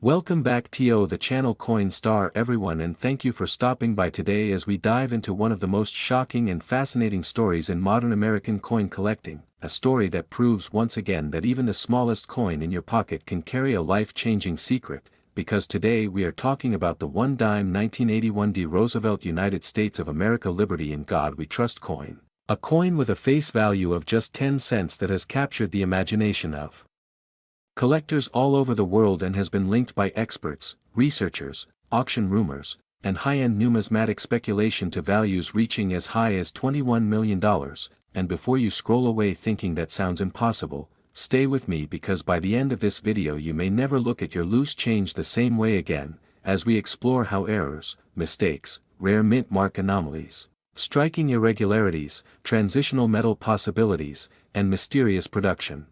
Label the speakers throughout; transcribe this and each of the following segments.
Speaker 1: Welcome back to the channel Coin Star everyone, and thank you for stopping by today as we dive into one of the most shocking and fascinating stories in modern American coin collecting, a story that proves once again that even the smallest coin in your pocket can carry a life-changing secret, because today we are talking about the one-dime 1981 D. Roosevelt United States of America Liberty in God We Trust coin, a coin with a face value of just 10 cents that has captured the imagination of collectors all over the world and has been linked by experts, researchers, auction rumors, and high-end numismatic speculation to values reaching as high as $21 million, and before you scroll away thinking that sounds impossible, stay with me because by the end of this video you may never look at your loose change the same way again, as we explore how errors, mistakes, rare mint mark anomalies, striking irregularities, transitional metal possibilities, and mysterious production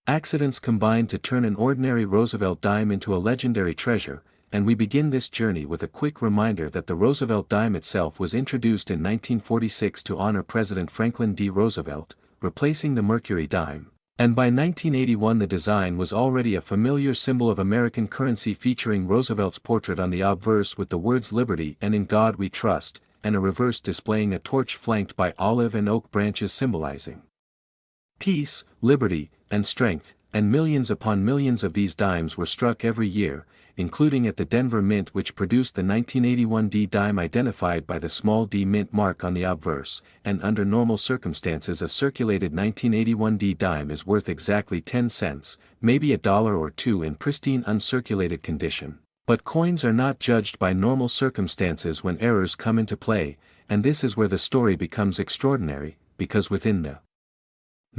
Speaker 1: accidents combined to turn an ordinary Roosevelt dime into a legendary treasure, and we begin this journey with a quick reminder that the Roosevelt dime itself was introduced in 1946 to honor President Franklin D. Roosevelt, replacing the Mercury dime, and by 1981 the design was already a familiar symbol of American currency featuring Roosevelt's portrait on the obverse with the words Liberty and In God We Trust, and a reverse displaying a torch flanked by olive and oak branches symbolizing peace, liberty, and strength, and millions upon millions of these dimes were struck every year, including at the Denver Mint, which produced the 1981 D dime identified by the small d mint mark on the obverse, and under normal circumstances a circulated 1981 D dime is worth exactly 10 cents, maybe a dollar or two in pristine uncirculated condition. But coins are not judged by normal circumstances when errors come into play, and this is where the story becomes extraordinary, because within the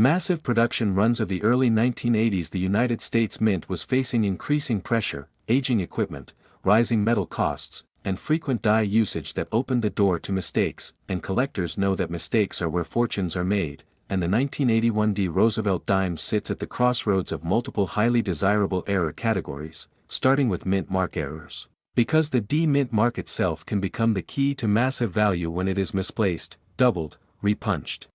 Speaker 1: massive production runs of the early 1980s the United States Mint was facing increasing pressure, aging equipment, rising metal costs, and frequent die usage that opened the door to mistakes, and collectors know that mistakes are where fortunes are made, and the 1981 D. Roosevelt dime sits at the crossroads of multiple highly desirable error categories, starting with mint mark errors, because the D mint mark itself can become the key to massive value when it is misplaced, doubled, repunched,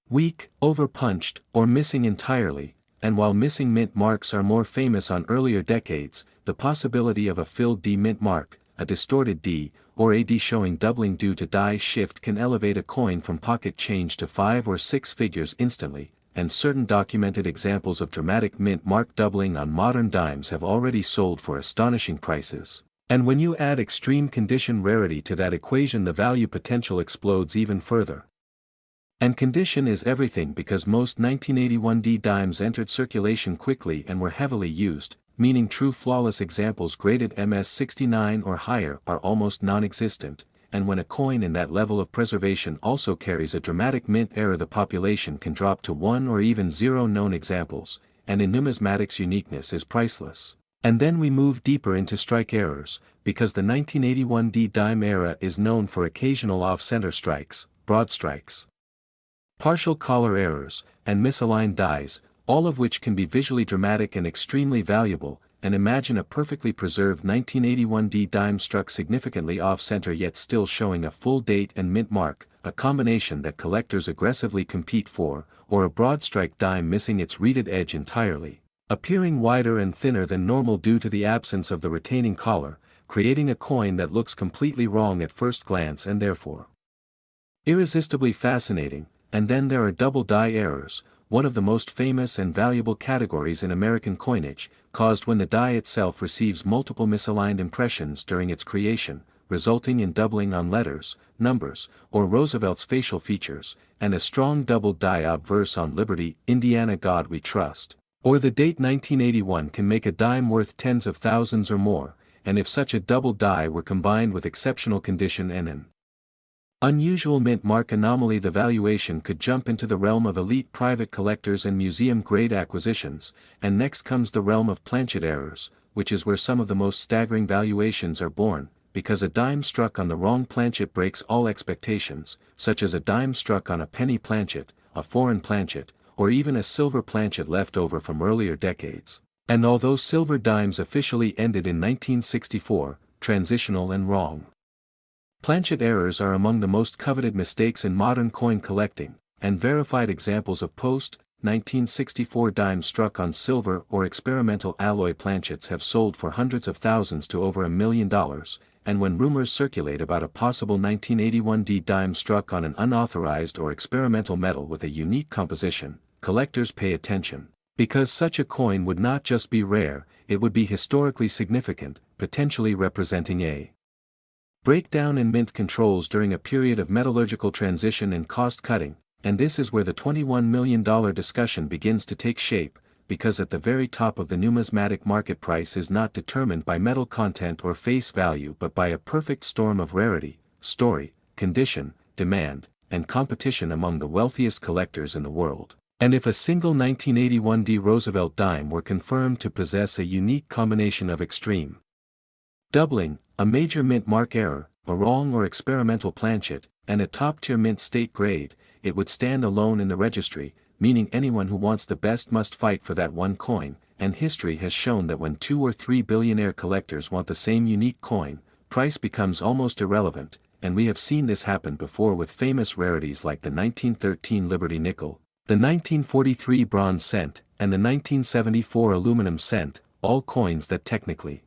Speaker 1: weak, overpunched, or missing entirely, and while missing mint marks are more famous on earlier decades, the possibility of a filled D mint mark, a distorted D, or a D showing doubling due to die shift can elevate a coin from pocket change to 5 or 6 figures instantly, and certain documented examples of dramatic mint mark doubling on modern dimes have already sold for astonishing prices. And when you add extreme condition rarity to that equation, the value potential explodes even further. And condition is everything, because most 1981 D dimes entered circulation quickly and were heavily used, meaning true flawless examples graded MS69 or higher are almost non-existent, and when a coin in that level of preservation also carries a dramatic mint error, the population can drop to 1 or even 0 known examples, and in numismatics uniqueness is priceless. And then we move deeper into strike errors, because the 1981 D dime era is known for occasional off-center strikes, broad strikes, partial collar errors, and misaligned dies, all of which can be visually dramatic and extremely valuable, and imagine a perfectly preserved 1981 D dime struck significantly off-center yet still showing a full date and mint mark, a combination that collectors aggressively compete for, or a broad strike dime missing its reeded edge entirely, appearing wider and thinner than normal due to the absence of the retaining collar, creating a coin that looks completely wrong at first glance and therefore irresistibly fascinating. And then there are double die errors, one of the most famous and valuable categories in American coinage, caused when the die itself receives multiple misaligned impressions during its creation, resulting in doubling on letters, numbers, or Roosevelt's facial features, and a strong double die obverse on Liberty, Indiana God We Trust. Or the date 1981 can make a dime worth tens of thousands or more, and if such a double die were combined with exceptional condition and an unusual mint mark anomaly, the valuation could jump into the realm of elite private collectors and museum-grade acquisitions, and next comes the realm of planchet errors, which is where some of the most staggering valuations are born, because a dime struck on the wrong planchet breaks all expectations, such as a dime struck on a penny planchet, a foreign planchet, or even a silver planchet left over from earlier decades. And although silver dimes officially ended in 1964, transitional and wrong planchet errors are among the most coveted mistakes in modern coin collecting, and verified examples of post, 1964 dime struck on silver or experimental alloy planchets have sold for hundreds of thousands to over $1 million, and when rumors circulate about a possible 1981 D dime struck on an unauthorized or experimental metal with a unique composition, collectors pay attention. Because such a coin would not just be rare, it would be historically significant, potentially representing a breakdown in mint controls during a period of metallurgical transition and cost-cutting, and this is where the $21 million discussion begins to take shape, because at the very top of the numismatic market price is not determined by metal content or face value but by a perfect storm of rarity, story, condition, demand, and competition among the wealthiest collectors in the world. And if a single 1981 D Roosevelt dime were confirmed to possess a unique combination of extreme doubling, a major mint mark error, a wrong or experimental planchet, and a top-tier mint state grade, it would stand alone in the registry, meaning anyone who wants the best must fight for that one coin, and history has shown that when 2 or 3 billionaire collectors want the same unique coin, price becomes almost irrelevant, and we have seen this happen before with famous rarities like the 1913 Liberty nickel, the 1943 bronze cent, and the 1974 aluminum cent, all coins that technically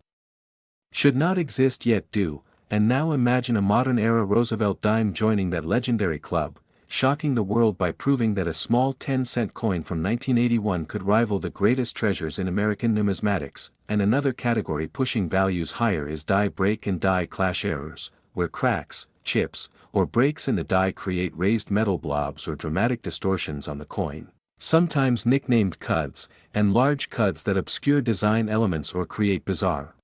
Speaker 1: should not exist yet do, and now imagine a modern-era Roosevelt dime joining that legendary club, shocking the world by proving that a small 10-cent coin from 1981 could rival the greatest treasures in American numismatics, and another category pushing values higher is die break and die clash errors, where cracks, chips, or breaks in the die create raised metal blobs or dramatic distortions on the coin, sometimes nicknamed cuds, and large cuds that obscure design elements or create bizarre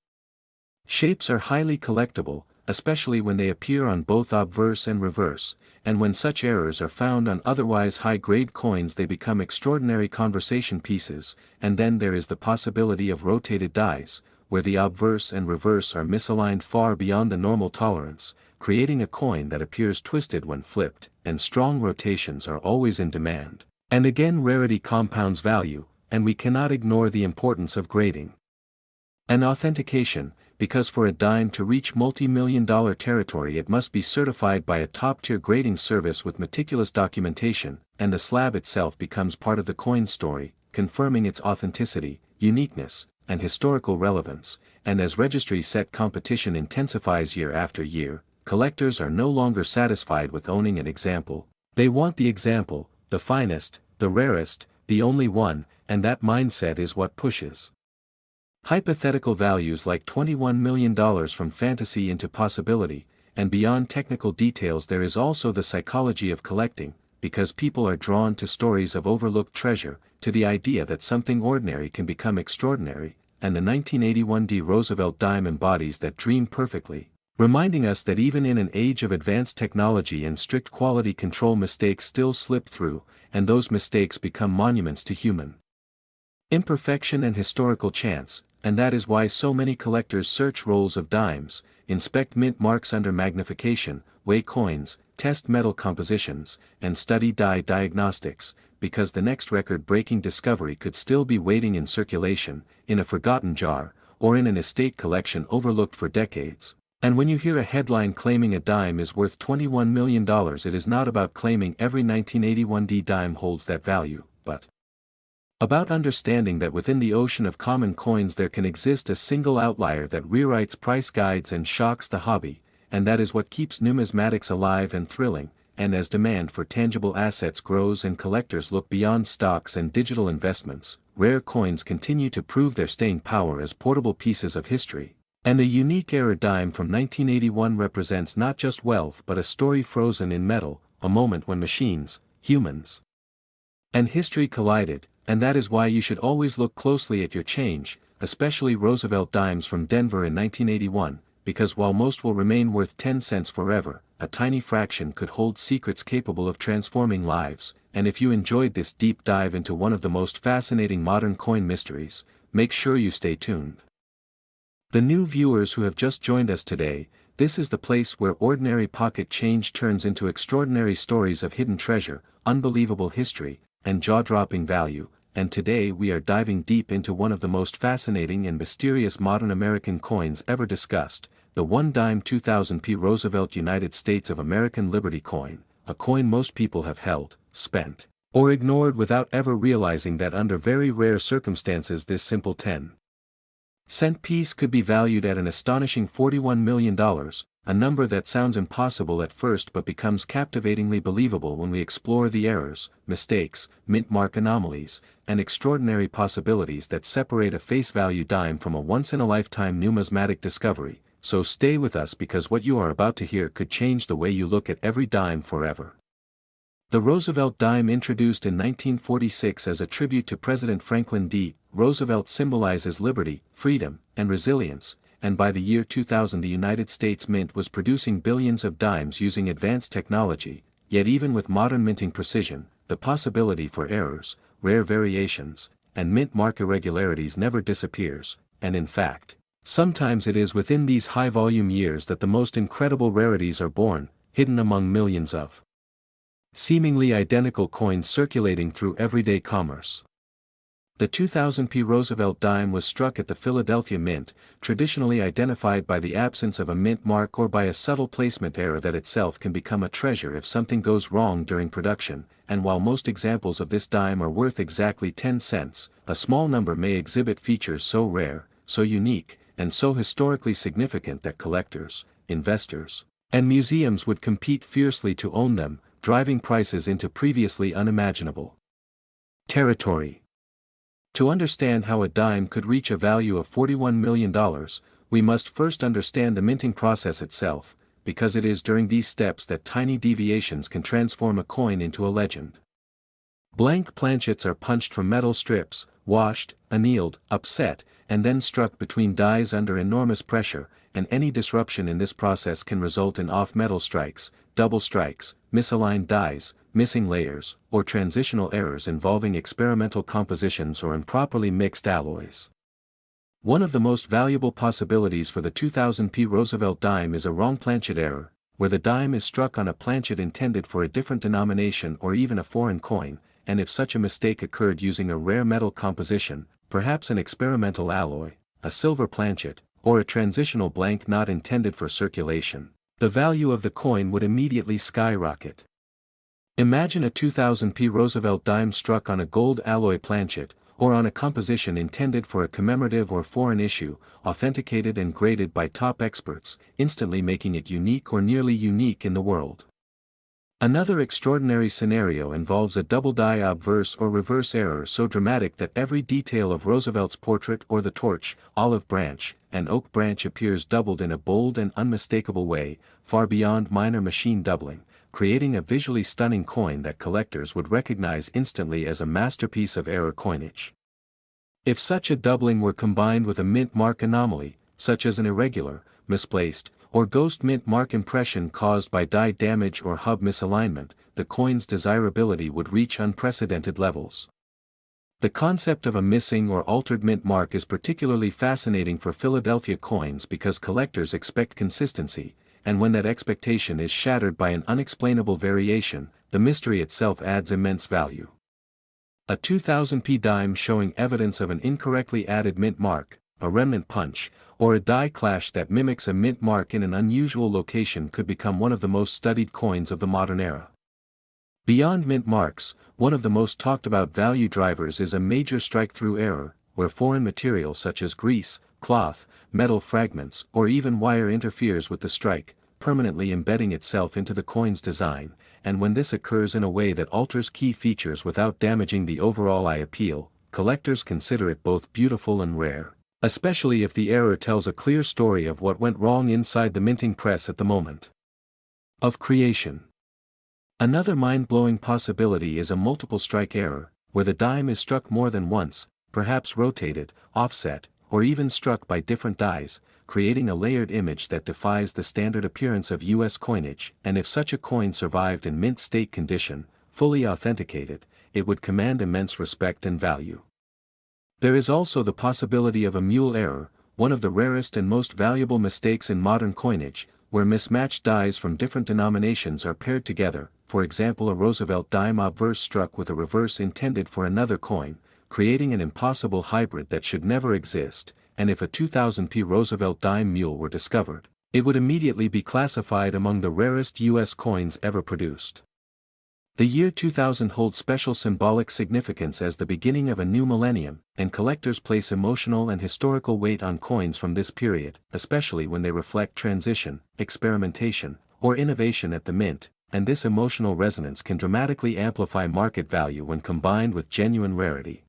Speaker 1: shapes are highly collectible, especially when they appear on both obverse and reverse, and when such errors are found on otherwise high-grade coins they become extraordinary conversation pieces, and then there is the possibility of rotated dies, where the obverse and reverse are misaligned far beyond the normal tolerance, creating a coin that appears twisted when flipped, and strong rotations are always in demand. And again rarity compounds value, and we cannot ignore the importance of grading and authentication, because for a dime to reach multi-million-dollar territory it must be certified by a top-tier grading service with meticulous documentation, and the slab itself becomes part of the coin's story, confirming its authenticity, uniqueness, and historical relevance, and as registry set competition intensifies year after year, collectors are no longer satisfied with owning an example, they want the example, the finest, the rarest, the only one, and that mindset is what pushes hypothetical values like $21 million from fantasy into possibility, and beyond technical details there is also the psychology of collecting, because people are drawn to stories of overlooked treasure, to the idea that something ordinary can become extraordinary, and the 1981 D Roosevelt dime embodies that dream perfectly, reminding us that even in an age of advanced technology and strict quality control mistakes still slip through, and those mistakes become monuments to human imperfection and historical chance, and that is why so many collectors search rolls of dimes, inspect mint marks under magnification, weigh coins, test metal compositions, and study die diagnostics, because the next record-breaking discovery could still be waiting in circulation, in a forgotten jar, or in an estate collection overlooked for decades. And when you hear a headline claiming a dime is worth $21 million, it is not about claiming every 1981 D dime holds that value, but about understanding that within the ocean of common coins there can exist a single outlier that rewrites price guides and shocks the hobby, and that is what keeps numismatics alive and thrilling, and as demand for tangible assets grows and collectors look beyond stocks and digital investments, rare coins continue to prove their staying power as portable pieces of history. And the unique era dime from 1981 represents not just wealth but a story frozen in metal, a moment when machines, humans, and history collided, and that is why you should always look closely at your change, especially Roosevelt dimes from Denver in 1981, because while most will remain worth 10 cents forever, a tiny fraction could hold secrets capable of transforming lives, and if you enjoyed this deep dive into one of the most fascinating modern coin mysteries, make sure you stay tuned. The new viewers who have just joined us today, this is the place where ordinary pocket change turns into extraordinary stories of hidden treasure, unbelievable history, and jaw-dropping value, and today we are diving deep into one of the most fascinating and mysterious modern American coins ever discussed, the one-dime 2000p Roosevelt United States of American Liberty coin, a coin most people have held, spent, or ignored without ever realizing that under very rare circumstances this simple 10-cent piece could be valued at an astonishing $41 million, a number that sounds impossible at first but becomes captivatingly believable when we explore the errors, mistakes, mint mark anomalies, and extraordinary possibilities that separate a face value dime from a once-in-a-lifetime numismatic discovery. So stay with us because what you are about to hear could change the way you look at every dime forever. The Roosevelt dime, introduced in 1946 as a tribute to President Franklin D. Roosevelt, symbolizes liberty, freedom, and resilience, and by the year 2000 the United States Mint was producing billions of dimes using advanced technology, yet even with modern minting precision, the possibility for errors, rare variations, and mint mark irregularities never disappears, and in fact, sometimes it is within these high-volume years that the most incredible rarities are born, hidden among millions of seemingly identical coins circulating through everyday commerce. The 2000p Roosevelt dime was struck at the Philadelphia Mint, traditionally identified by the absence of a mint mark or by a subtle placement error that itself can become a treasure if something goes wrong during production, and while most examples of this dime are worth exactly 10 cents, a small number may exhibit features so rare, so unique, and so historically significant that collectors, investors, and museums would compete fiercely to own them, driving prices into previously unimaginable territory. To understand how a dime could reach a value of $41 million, we must first understand the minting process itself, because it is during these steps that tiny deviations can transform a coin into a legend. Blank planchets are punched from metal strips, washed, annealed, upset, and then struck between dies under enormous pressure, and any disruption in this process can result in off-metal strikes, double strikes, misaligned dies, missing layers, or transitional errors involving experimental compositions or improperly mixed alloys. One of the most valuable possibilities for the 2000p Roosevelt dime is a wrong planchet error, where the dime is struck on a planchet intended for a different denomination or even a foreign coin, and if such a mistake occurred using a rare metal composition, perhaps an experimental alloy, a silver planchet, or a transitional blank not intended for circulation, the value of the coin would immediately skyrocket. Imagine a 2000p Roosevelt dime struck on a gold alloy planchet, or on a composition intended for a commemorative or foreign issue, authenticated and graded by top experts, instantly making it unique or nearly unique in the world. Another extraordinary scenario involves a double die obverse or reverse error so dramatic that every detail of Roosevelt's portrait or the torch, olive branch, and oak branch appears doubled in a bold and unmistakable way, far beyond minor machine doubling, creating a visually stunning coin that collectors would recognize instantly as a masterpiece of error coinage. If such a doubling were combined with a mint mark anomaly, such as an irregular, misplaced, or ghost mint mark impression caused by die damage or hub misalignment, the coin's desirability would reach unprecedented levels. The concept of a missing or altered mint mark is particularly fascinating for Philadelphia coins because collectors expect consistency, and when that expectation is shattered by an unexplainable variation, the mystery itself adds immense value. A 2000p dime showing evidence of an incorrectly added mint mark, a remnant punch, or a die clash that mimics a mint mark in an unusual location could become one of the most studied coins of the modern era. Beyond mint marks, one of the most talked about value drivers is a major strike-through error, where foreign material such as grease, cloth, metal fragments, or even wire interferes with the strike, permanently embedding itself into the coin's design, and when this occurs in a way that alters key features without damaging the overall eye appeal, collectors consider it both beautiful and rare, especially if the error tells a clear story of what went wrong inside the minting press at the moment of creation. Another mind-blowing possibility is a multiple strike error, where the dime is struck more than once, perhaps rotated, offset, or even struck by different dies, creating a layered image that defies the standard appearance of U.S. coinage, and if such a coin survived in mint state condition, fully authenticated, it would command immense respect and value. There is also the possibility of a mule error, one of the rarest and most valuable mistakes in modern coinage, where mismatched dies from different denominations are paired together, for example a Roosevelt dime obverse struck with a reverse intended for another coin, creating an impossible hybrid that should never exist, and if a 2000p Roosevelt dime mule were discovered, it would immediately be classified among the rarest U.S. coins ever produced. The year 2000 holds special symbolic significance as the beginning of a new millennium, and collectors place emotional and historical weight on coins from this period, especially when they reflect transition, experimentation, or innovation at the mint, and this emotional resonance can dramatically amplify market value when combined with genuine rarity.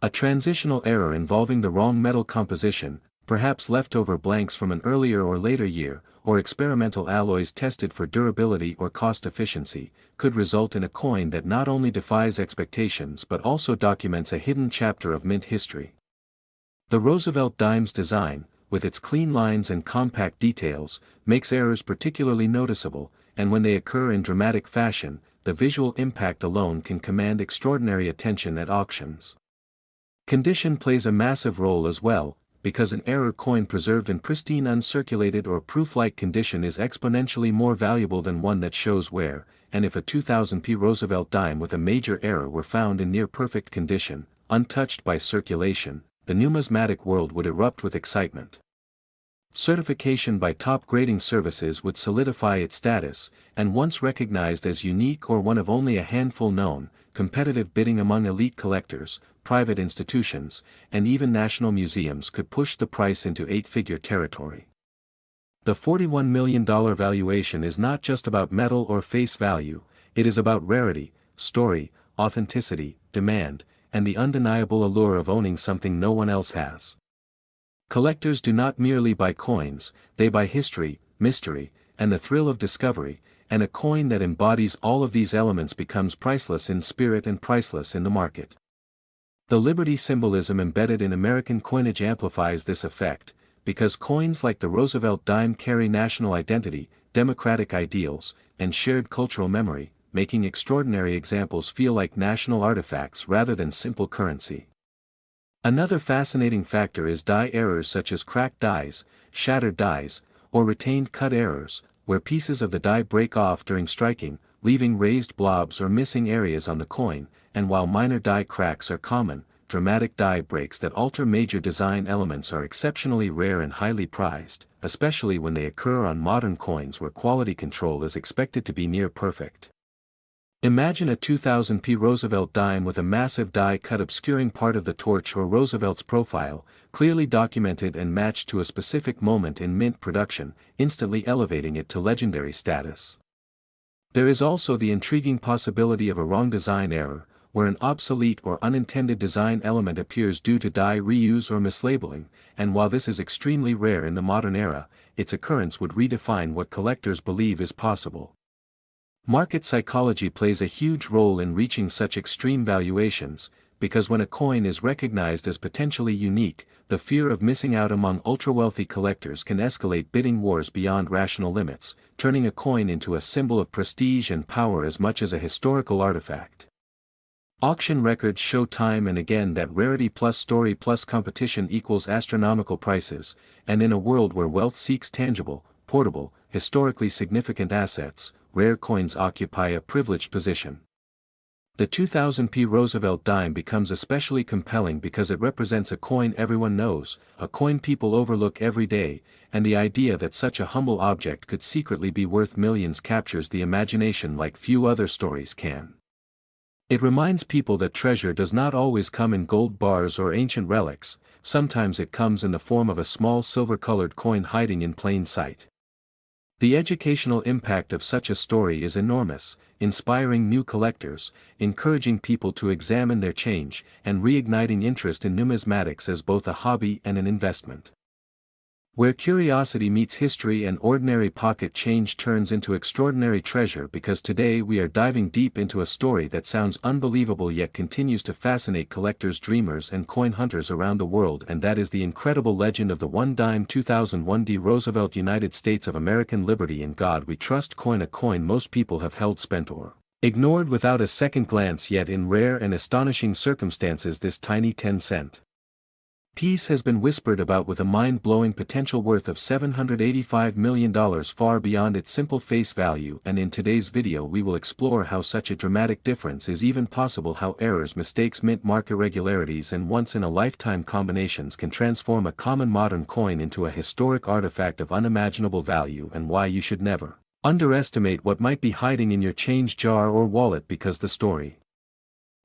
Speaker 1: A transitional error involving the wrong metal composition, perhaps leftover blanks from an earlier or later year, or experimental alloys tested for durability or cost efficiency, could result in a coin that not only defies expectations but also documents a hidden chapter of mint history. The Roosevelt dime's design, with its clean lines and compact details, makes errors particularly noticeable, and when they occur in dramatic fashion, the visual impact alone can command extraordinary attention at auctions. Condition plays a massive role as well, because an error coin preserved in pristine uncirculated or proof-like condition is exponentially more valuable than one that shows wear, and if a 2000p Roosevelt dime with a major error were found in near-perfect condition, untouched by circulation, the numismatic world would erupt with excitement. Certification by top grading services would solidify its status, and once recognized as unique or one of only a handful known, competitive bidding among elite collectors, private institutions, and even national museums could push the price into eight-figure territory. The $41 million valuation is not just about metal or face value, it is about rarity, story, authenticity, demand, and the undeniable allure of owning something no one else has. Collectors do not merely buy coins, they buy history, mystery, and the thrill of discovery, and a coin that embodies all of these elements becomes priceless in spirit and priceless in the market. The liberty symbolism embedded in American coinage amplifies this effect, because coins like the Roosevelt dime carry national identity, democratic ideals, and shared cultural memory, making extraordinary examples feel like national artifacts rather than simple currency. Another fascinating factor is die errors such as cracked dies, shattered dies, or retained cut errors, where pieces of the die break off during striking, leaving raised blobs or missing areas on the coin, and while minor die cracks are common, dramatic die breaks that alter major design elements are exceptionally rare and highly prized, especially when they occur on modern coins where quality control is expected to be near perfect. Imagine a 2000p Roosevelt dime with a massive die cut obscuring part of the torch or Roosevelt's profile, clearly documented and matched to a specific moment in mint production, instantly elevating it to legendary status. There is also the intriguing possibility of a wrong design error, where an obsolete or unintended design element appears due to die reuse or mislabeling, and while this is extremely rare in the modern era, its occurrence would redefine what collectors believe is possible. Market psychology plays a huge role in reaching such extreme valuations, because when a coin is recognized as potentially unique, the fear of missing out among ultra-wealthy collectors can escalate bidding wars beyond rational limits, turning a coin into a symbol of prestige and power as much as a historical artifact. Auction records show time and again that rarity plus story plus competition equals astronomical prices, and in a world where wealth seeks tangible, portable, historically significant assets, rare coins occupy a privileged position. The 2000p Roosevelt dime becomes especially compelling because it represents a coin everyone knows, a coin people overlook every day, and the idea that such a humble object could secretly be worth millions captures the imagination like few other stories can. It reminds people that treasure does not always come in gold bars or ancient relics, sometimes it comes in the form of a small silver-colored coin hiding in plain sight. The educational impact of such a story is enormous, inspiring new collectors, encouraging people to examine their change, and reigniting interest in numismatics as both a hobby and an investment. Where curiosity meets history and ordinary pocket change turns into extraordinary treasure, because today we are diving deep into a story that sounds unbelievable yet continues to fascinate collectors, dreamers and coin hunters around the world, and that is the incredible legend of the one dime 2001 Roosevelt United States of American Liberty in God We Trust coin, a coin most people have held, spent or ignored without a second glance, yet in rare and astonishing circumstances this tiny 10-cent piece has been whispered about with a mind-blowing potential worth of $785 million, far beyond its simple face value, and in today's video we will explore how such a dramatic difference is even possible, how errors, mistakes, mint mark irregularities and once-in-a-lifetime combinations can transform a common modern coin into a historic artifact of unimaginable value, and why you should never Underestimate what might be hiding in your change jar or wallet because the story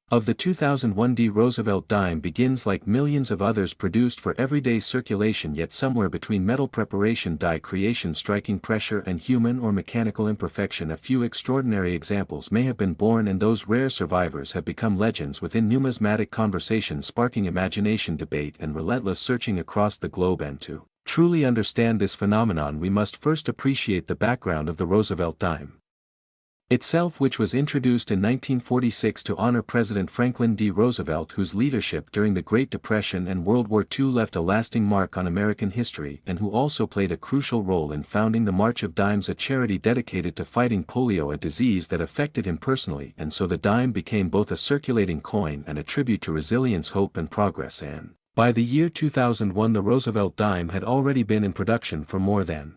Speaker 1: of the 2001 D. Roosevelt dime begins like millions of others produced for everyday circulation, yet somewhere between metal preparation, die creation, striking pressure, and human or mechanical imperfection, a few extraordinary examples may have been born, and those rare survivors have become legends within numismatic conversation, sparking imagination, debate, and relentless searching across the globe. And to truly understand this phenomenon, we must first appreciate the background of the Roosevelt dime itself, which was introduced in 1946 to honor President Franklin D. Roosevelt, whose leadership during the Great Depression and World War II left a lasting mark on American history, and who also played a crucial role in founding the March of Dimes, a charity dedicated to fighting polio, a disease that affected him personally. And so the dime became both a circulating coin and a tribute to resilience, hope, and progress. And by the year 2001, the Roosevelt dime had already been in production for more than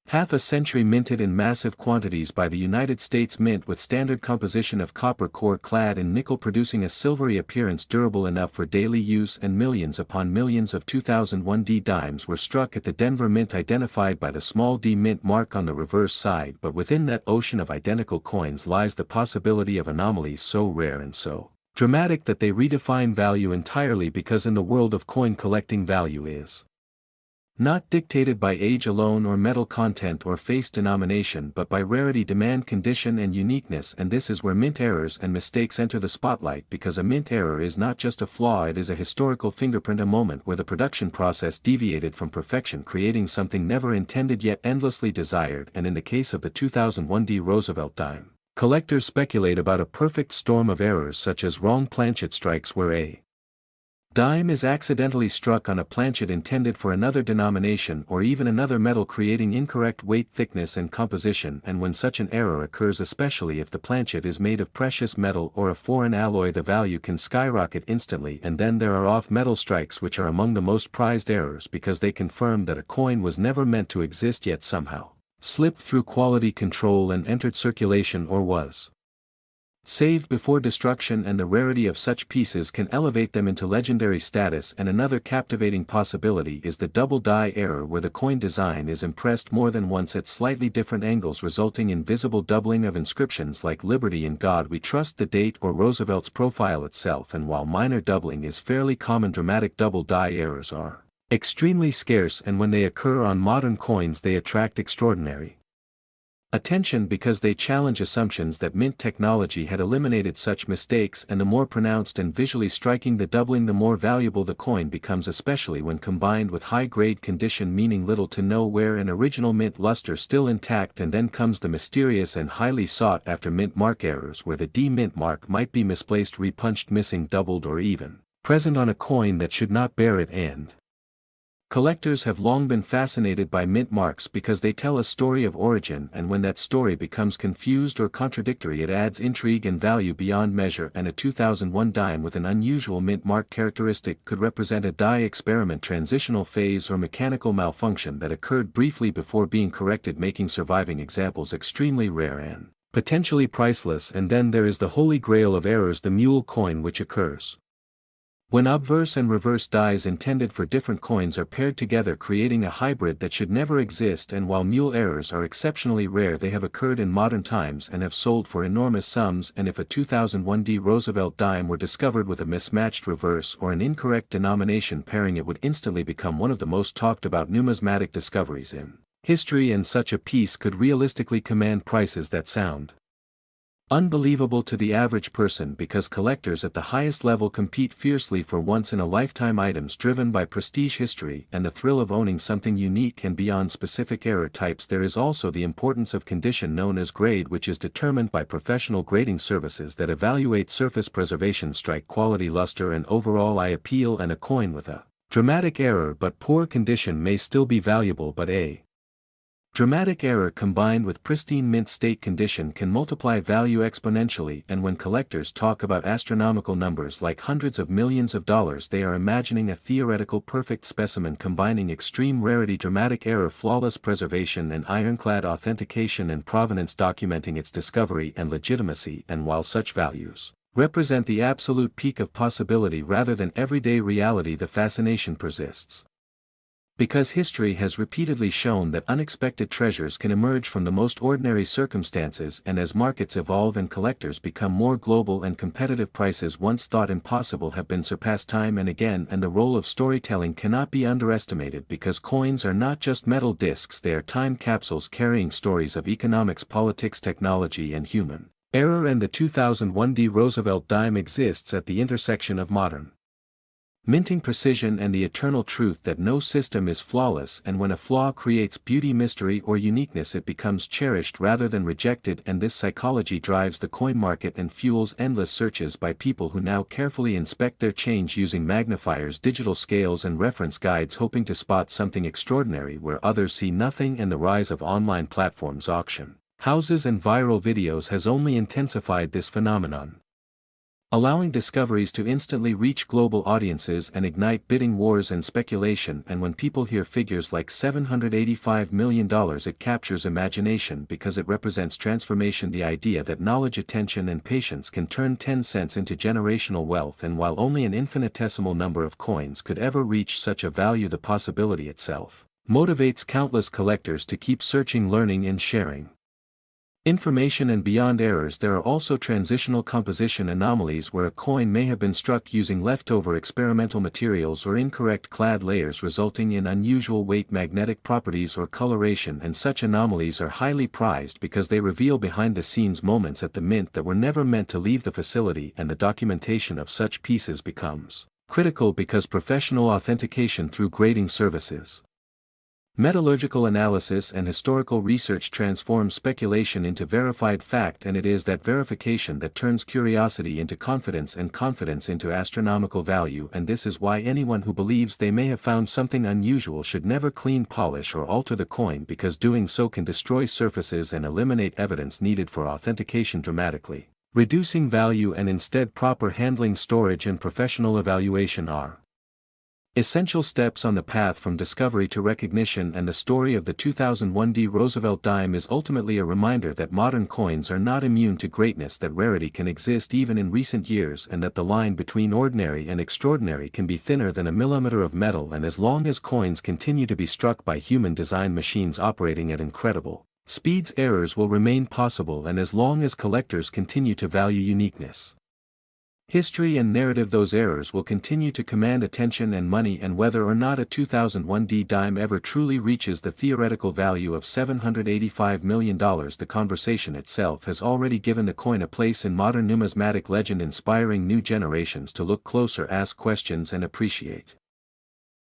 Speaker 1: half a century, minted in massive quantities by the United States Mint, with standard composition of copper core clad in nickel, producing a silvery appearance durable enough for daily use, and millions upon millions of 2001 D dimes were struck at the Denver Mint, identified by the small d mint mark on the reverse side. But within that ocean of identical coins lies the possibility of anomalies so rare and so dramatic that they redefine value entirely, because in the world of coin collecting, value is not dictated by age alone or metal content or face denomination, but by rarity, demand, condition, and uniqueness. And this is where mint errors and mistakes enter the spotlight, because a mint error is not just a flaw, it is a historical fingerprint, a moment where the production process deviated from perfection, creating something never intended yet endlessly desired. And in the case of the 2001 D. Roosevelt dime, collectors speculate about a perfect storm of errors, such as wrong planchet strikes, where a dime is accidentally struck on a planchet intended for another denomination or even another metal, creating incorrect weight, thickness, and composition. And when such an error occurs, especially if the planchet is made of precious metal or a foreign alloy, the value can skyrocket instantly. And then there are off-metal strikes, which are among the most prized errors, because they confirm that a coin was never meant to exist, yet somehow slipped through quality control and entered circulation, or was saved before destruction. And the rarity of such pieces can elevate them into legendary status. And another captivating possibility is the double die error, where the coin design is impressed more than once at slightly different angles, resulting in visible doubling of inscriptions like "Liberty in God We Trust," the date, or Roosevelt's profile itself. And while minor doubling is fairly common, dramatic double die errors are extremely scarce, and when they occur on modern coins, they attract extraordinary attention, because they challenge assumptions that mint technology had eliminated such mistakes. And the more pronounced and visually striking the doubling, the more valuable the coin becomes, especially when combined with high-grade condition, meaning little to no wear and original mint luster still intact. And then comes the mysterious and highly sought-after mint mark errors, where the D mint mark might be misplaced, repunched, missing, doubled, or even present on a coin that should not bear it. And collectors have long been fascinated by mint marks because they tell a story of origin, and when that story becomes confused or contradictory, it adds intrigue and value beyond measure. And a 2001 dime with an unusual mint mark characteristic could represent a die experiment, transitional phase, or mechanical malfunction that occurred briefly before being corrected, making surviving examples extremely rare and potentially priceless. And then there is the holy grail of errors, the mule coin, which occurs when obverse and reverse dies intended for different coins are paired together, creating a hybrid that should never exist. And while mule errors are exceptionally rare, they have occurred in modern times and have sold for enormous sums. And if a 2001 D. Roosevelt dime were discovered with a mismatched reverse or an incorrect denomination pairing, it would instantly become one of the most talked about numismatic discoveries in history. And such a piece could realistically command prices that sound unbelievable to the average person, because collectors at the highest level compete fiercely for once-in-a-lifetime items driven by prestige, history, and the thrill of owning something unique. And beyond specific error types, there is also the importance of condition, known as grade, which is determined by professional grading services that evaluate surface preservation, strike quality, luster, and overall eye appeal. And a coin with a dramatic error but poor condition may still be valuable, but a dramatic error combined with pristine mint state condition can multiply value exponentially. And when collectors talk about astronomical numbers like hundreds of millions of dollars, they are imagining a theoretical perfect specimen combining extreme rarity, dramatic error, flawless preservation, and ironclad authentication and provenance, documenting its discovery and legitimacy. And while such values represent the absolute peak of possibility rather than everyday reality, the fascination persists, Because history has repeatedly shown that unexpected treasures can emerge from the most ordinary circumstances, and as markets evolve and collectors become more global and competitive, prices once thought impossible have been surpassed time and again. And the role of storytelling cannot be underestimated, because coins are not just metal discs, they are time capsules carrying stories of economics, politics, technology and human error. And the 2001 D. Roosevelt dime exists at the intersection of modern minting precision and the eternal truth that no system is flawless, and when a flaw creates beauty, mystery or uniqueness, it becomes cherished rather than rejected. And this psychology drives the coin market and fuels endless searches by people who now carefully inspect their change using magnifiers, digital scales and reference guides, hoping to spot something extraordinary where others see nothing. And the rise of online platforms, auction houses and viral videos has only intensified this phenomenon, allowing discoveries to instantly reach global audiences and ignite bidding wars and speculation. And when people hear figures like $785 million, it captures imagination because it represents transformation, the idea that knowledge, attention and patience can turn 10 cents into generational wealth. And while only an infinitesimal number of coins could ever reach such a value, the possibility itself motivates countless collectors to keep searching, learning and sharing information. And beyond errors, there are also transitional composition anomalies, where a coin may have been struck using leftover experimental materials or incorrect clad layers, resulting in unusual weight, magnetic properties or coloration. And such anomalies are highly prized because they reveal behind-the-scenes moments at the mint that were never meant to leave the facility, and the documentation of such pieces becomes critical because professional authentication through grading services, metallurgical analysis and historical research transforms speculation into verified fact. And it is that verification that turns curiosity into confidence and confidence into astronomical value. And this is why anyone who believes they may have found something unusual should never clean, polish or alter the coin, because doing so can destroy surfaces and eliminate evidence needed for authentication, dramatically reducing value. And instead, proper handling, storage and professional evaluation are essential steps on the path from discovery to recognition. And the story of the 2001 D. Roosevelt dime is ultimately a reminder that modern coins are not immune to greatness, that rarity can exist even in recent years, and that the line between ordinary and extraordinary can be thinner than a millimeter of metal. And as long as coins continue to be struck by human-designed machines operating at incredible speeds, errors will remain possible. And as long as collectors continue to value uniqueness, history and narrative, those errors will continue to command attention and money. And whether or not a 2001 D dime ever truly reaches the theoretical value of $785 million, the conversation itself has already given the coin a place in modern numismatic legend, inspiring new generations to look closer, ask questions and appreciate